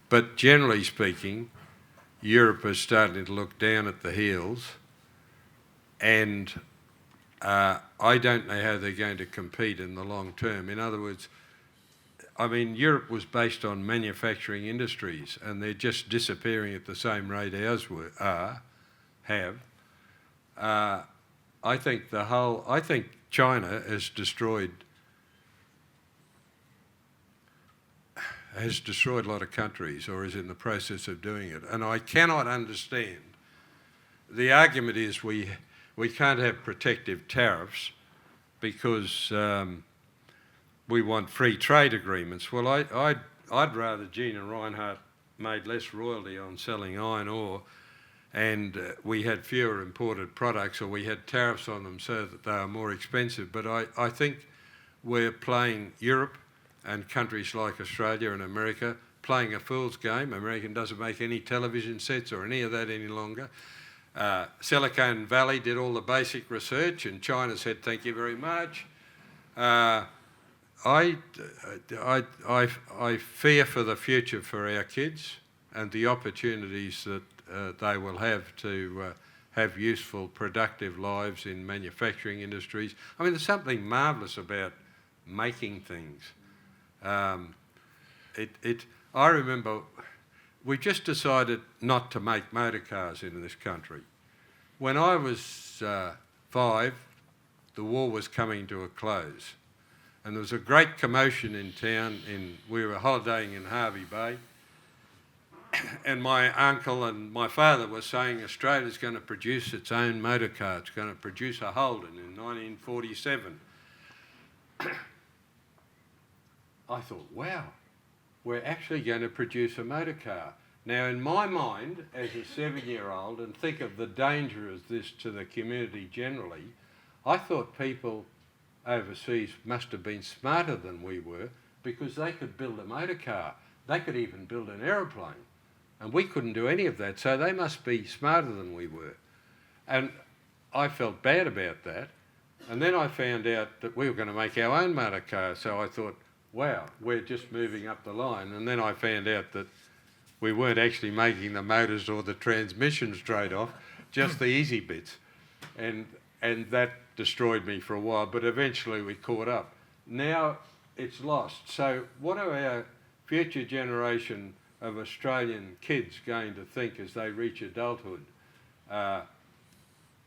But generally speaking, Europe is starting to look down at the heels, and I don't know how they're going to compete in the long term. In other words, I mean, Europe was based on manufacturing industries, and they're just disappearing at the same rate ours have. I think China has destroyed a lot of countries, or is in the process of doing it, and I cannot understand. The argument is we can't have protective tariffs because we want free trade agreements. Well, I'd rather Gina Rinehart made less royalty on selling iron ore, and we had fewer imported products, or we had tariffs on them so that they are more expensive. But I think we're playing Europe and countries like Australia and America playing a fool's game. America doesn't make any television sets or any of that any longer. Silicon Valley did all the basic research, and China said, thank you very much. I fear for the future for our kids and the opportunities that they will have to have useful, productive lives in manufacturing industries. I mean, there's something marvellous about making things. I remember we just decided not to make motor cars in this country. When I was 5, the war was coming to a close, and there was a great commotion in town. We were holidaying in Hervey Bay, and my uncle and my father were saying Australia's going to produce its own motor car. It's going to produce a Holden in 1947. I thought, wow, we're actually going to produce a motor car. Now, in my mind, as a 7-year-old, and think of the danger of this to the community generally, I thought people overseas must have been smarter than we were, because they could build a motor car. They could even build an aeroplane. And we couldn't do any of that, so they must be smarter than we were. And I felt bad about that. And then I found out that we were going to make our own motor car, so I thought, wow, we're just moving up the line. And then I found out that we weren't actually making the motors or the transmission straight off, just the easy bits. And that destroyed me for a while, but eventually we caught up. Now it's lost. So what are our future generation of Australian kids going to think as they reach adulthood?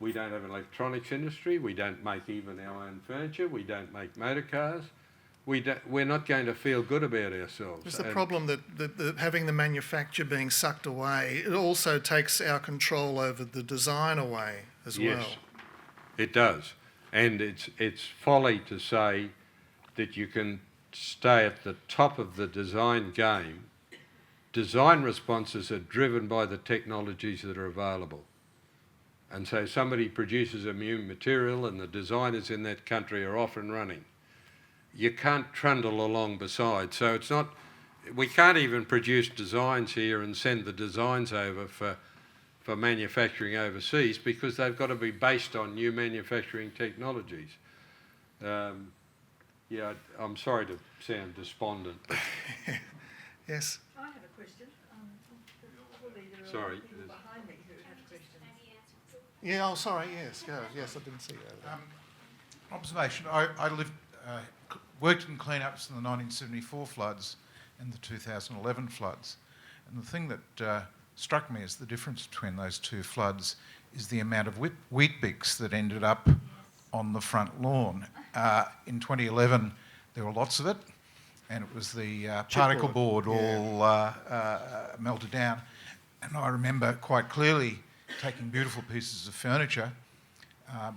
We don't have an electronics industry, we don't make even our own furniture, we don't make motor cars. We're not going to feel good about ourselves. It's the problem that having the manufacture being sucked away, it also takes our control over the design away as well. Yes, it does. And it's folly to say that you can stay at the top of the design game. Design responses are driven by the technologies that are available. And so somebody produces a new material and the designers in that country are off and running. You can't trundle along beside. So it's not, we can't even produce designs here and send the designs over for manufacturing overseas, because they've got to be based on new manufacturing technologies. Yeah, I'm sorry to sound despondent. But Yes. I have a question. There Sorry. are people behind me who have questions. Yeah, oh, sorry, yes, go. Yes, I didn't see that. Observation. I worked in cleanups in the 1974 floods and the 2011 floods. And the thing that struck me as the difference between those two floods is the amount of wheat bix that ended up on the front lawn. In 2011, there were lots of it, and it was the particle board all melted down. And I remember quite clearly taking beautiful pieces of furniture,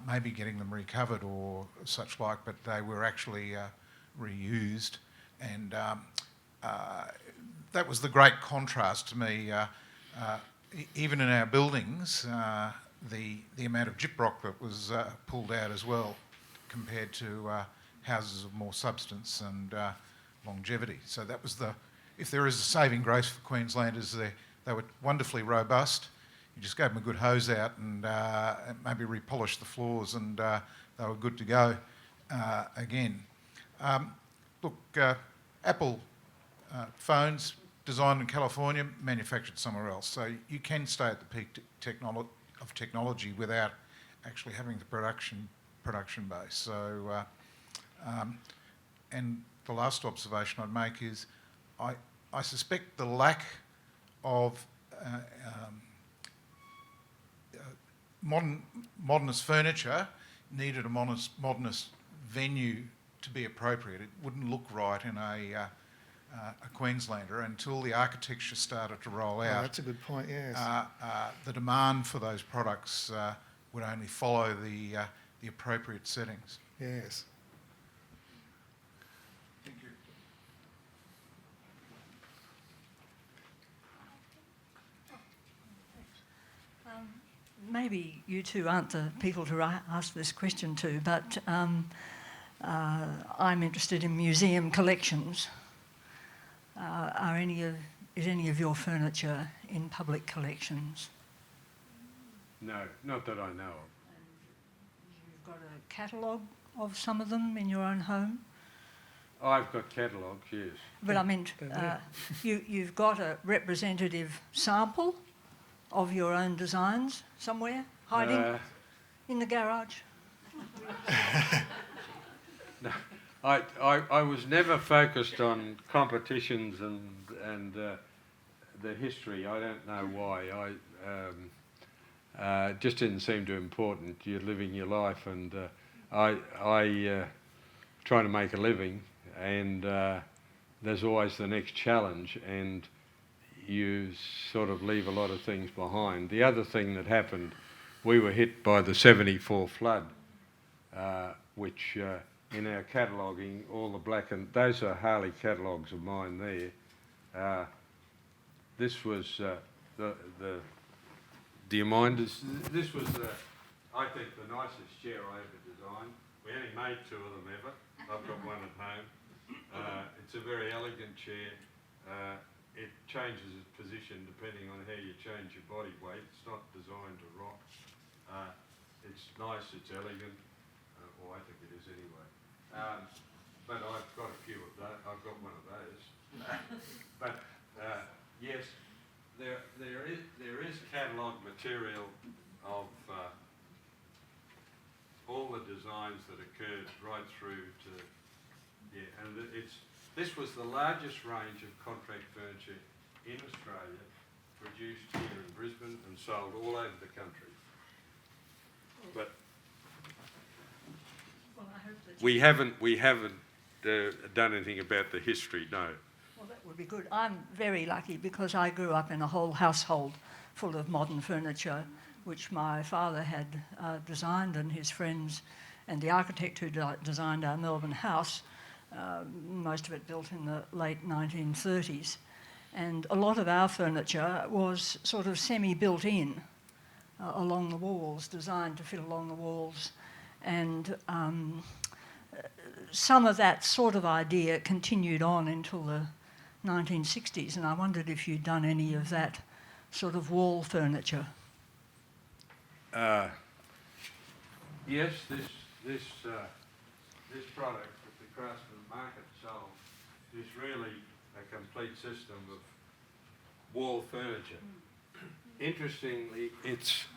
maybe getting them recovered or such like, but they were actually reused. And that was the great contrast to me. Even in our buildings, the amount of gyprock that was pulled out as well, compared to houses of more substance and longevity. So that was if there is a saving grace for Queenslanders, they were wonderfully robust. You just gave them a good hose out and maybe repolished the floors, and they were good to go again. Look, Apple phones designed in California, manufactured somewhere else. So you can stay at the peak of technology without actually having the production base. So, and the last observation I'd make is I suspect the lack of modernist furniture needed a modernist venue to be appropriate. It wouldn't look right in a Queenslander until the architecture started to roll out. Oh, that's a good point, yes. The demand for those products would only follow the appropriate settings. Yes. Thank you. Maybe you two aren't the people to ask this question to, but I'm interested in museum collections. Is any of your furniture in public collections? No, not that I know of. You've got a catalogue of some of them in your own home? I've got catalogues, yes. But I meant you've got a representative sample of your own designs somewhere, hiding in the garage? No, I was never focused on competitions and the history, I don't know why. It just didn't seem too important. You're living your life, and I trying to make a living, and there's always the next challenge, and you sort of leave a lot of things behind. The other thing that happened, we were hit by the 74 flood, which in our cataloguing, all the black and those are Harley catalogues of mine there. This was do you mind? This was, I think, the nicest chair I ever designed. We only made 2 of them ever. I've got one at home. It's a very elegant chair. It changes its position depending on how you change your body weight. It's not designed to rock. It's nice, it's elegant, or I think it is anyway. But I've got a few of those. I've got one of those. But yes, there is catalogue material of all the designs that occurred right through to and this was the largest range of contract furniture in Australia, produced here in Brisbane and sold all over the country. But Well, I hope that we haven't done anything about the history. No. Well, that would be good. I'm very lucky because I grew up in a whole household full of modern furniture, which my father had designed, and his friends, and the architect who designed our Melbourne house, most of it built in the late 1930s. And a lot of our furniture was sort of semi-built in along the walls, designed to fit along the walls. And some of that sort of idea continued on until the 1960s, and I wondered if you'd done any of that sort of wall furniture. Yes, this product that the Craftsman Market sold is really a complete system of wall furniture. Interestingly, it's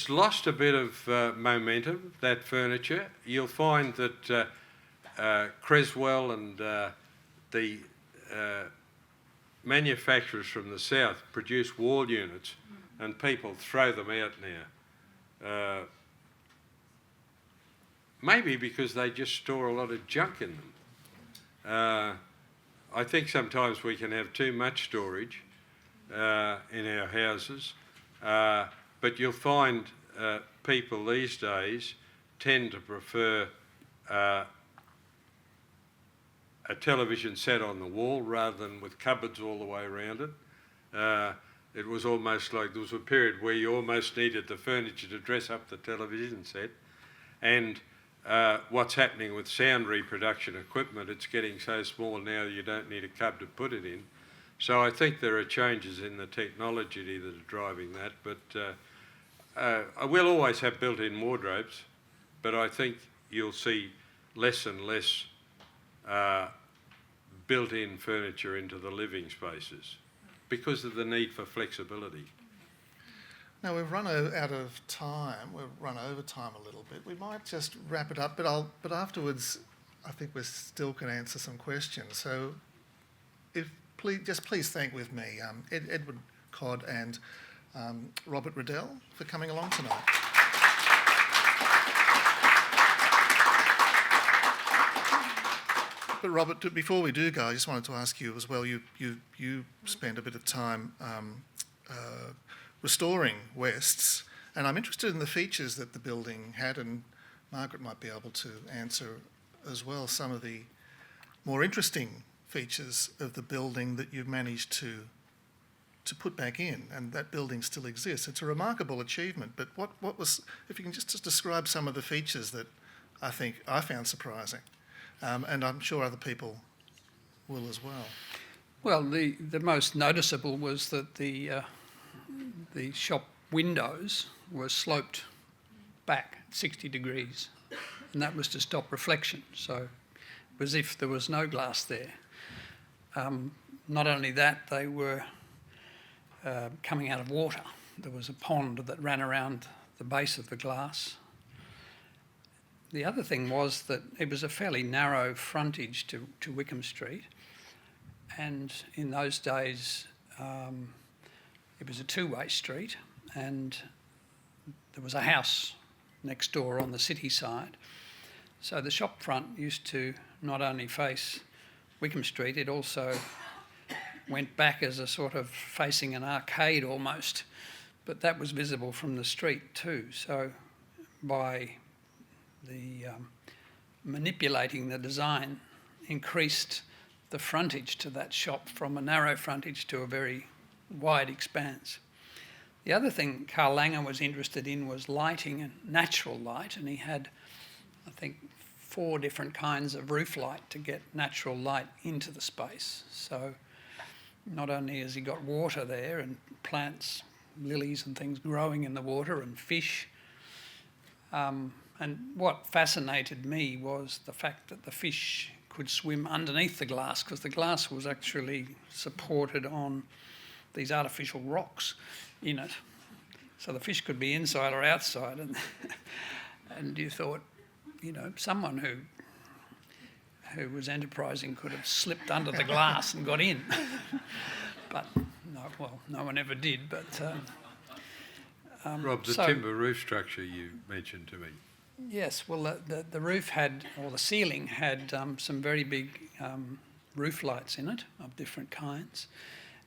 lost a bit of momentum, that furniture. You'll find that Creswell and the manufacturers from the south produce wall units, and people throw them out now. Maybe because they just store a lot of junk in them. I think sometimes we can have too much storage in our houses, but you'll find people these days tend to prefer a television set on the wall rather than with cupboards all the way around it. It was almost like there was a period where you almost needed the furniture to dress up the television set. And what's happening with sound reproduction equipment, it's getting so small now you don't need a cupboard to put it in. So I think there are changes in the technology that are driving that, but I will always have built-in wardrobes, but I think you'll see less and less built-in furniture into the living spaces because of the need for flexibility. Now, we've run out of time. We've run over time a little bit. We might just wrap it up, but afterwards, I think we still can answer some questions. So, please thank with me Edward Codd and Robert Riddel for coming along tonight. But Robert, before we do go, I just wanted to ask you as well. You spent a bit of time restoring Wests, and I'm interested in the features that the building had, and Margaret might be able to answer as well some of the more interesting features of the building that you've managed to put back in, and that building still exists. It's a remarkable achievement, but what was, if you can just describe some of the features that I think I found surprising, and I'm sure other people will as well. Well, the most noticeable was that the shop windows were sloped back 60 degrees, and that was to stop reflection. So it was as if there was no glass there. Not only that, they were coming out of water. There was a pond that ran around the base of the glass. the other thing was that it was a fairly narrow frontage to Wickham Street, and in those days it was a two-way street, and there was a house next door on the city side. So the shop front used to not only face Wickham Street, it also went back as a sort of facing an arcade almost, but that was visible from the street too. So by the manipulating the design, increased the frontage to that shop from a narrow frontage to a very wide expanse. The other thing Carl Langer was interested in was lighting and natural light, and he had, I think, 4 different kinds of roof light to get natural light into the space. So not only has he got water there and plants, lilies and things growing in the water and fish, and what fascinated me was the fact that the fish could swim underneath the glass, because the glass was actually supported on these artificial rocks in it. So the fish could be inside or outside, and you thought, you know, someone who was enterprising could have slipped under the glass and got in. But no one ever did. But Rob, the timber roof structure you mentioned to me. Yes, well, the roof had, or the ceiling had some very big roof lights in it of different kinds,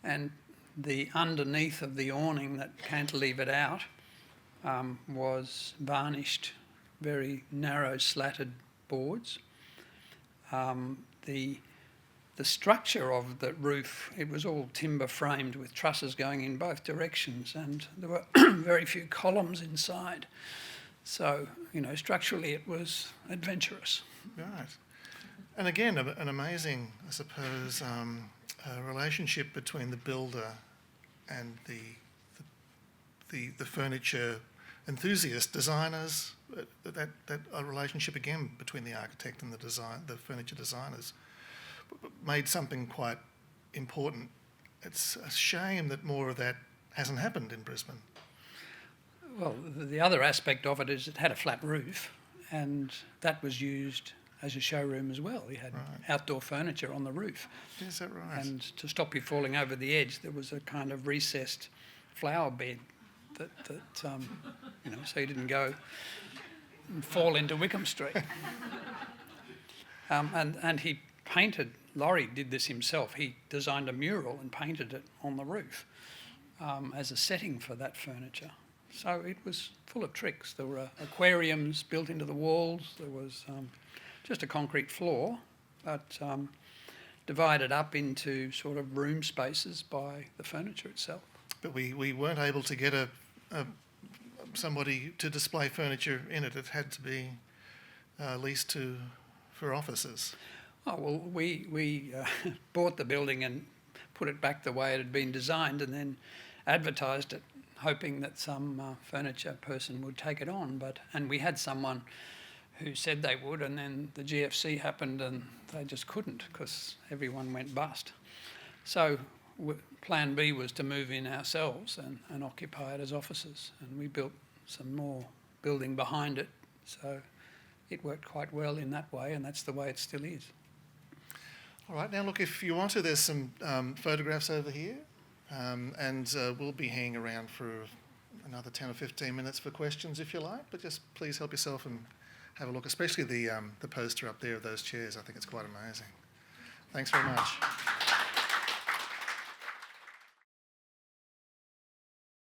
and the underneath of the awning that cantilevered out was varnished, very narrow slatted boards. The structure of the roof, it was all timber framed with trusses going in both directions, and there were very few columns inside. So, you know, structurally it was adventurous. Right. And again, an amazing, I suppose, relationship between the builder and the furniture enthusiast, designers. That a relationship again between the architect and the furniture designers made something quite important. It's a shame that more of that hasn't happened in Brisbane. Well, the other aspect of it is it had a flat roof, and that was used as a showroom as well. We had outdoor furniture on the roof. Is that right? And to stop you falling over the edge, there was a kind of recessed flower bed that you know, so you didn't go and fall into Wickham Street. And he painted, Laurie did this himself, he designed a mural and painted it on the roof as a setting for that furniture. So it was full of tricks. There were aquariums built into the walls. There was just a concrete floor, but divided up into sort of room spaces by the furniture itself. But we weren't able to get somebody to display furniture in it. It had to be leased for offices. Oh, well, we bought the building and put it back the way it had been designed, and then advertised it, hoping that some furniture person would take it on. And we had someone who said they would, and then the GFC happened and they just couldn't because everyone went bust. So plan B was to move in ourselves and occupy it as offices, and we built some more building behind it. So it worked quite well in that way, and that's the way it still is. All right, now look, if you want to, there's some photographs over here, and we'll be hanging around for another 10 or 15 minutes for questions if you like, but just please help yourself and have a look, especially the poster up there of those chairs. I think it's quite amazing. Thanks very much.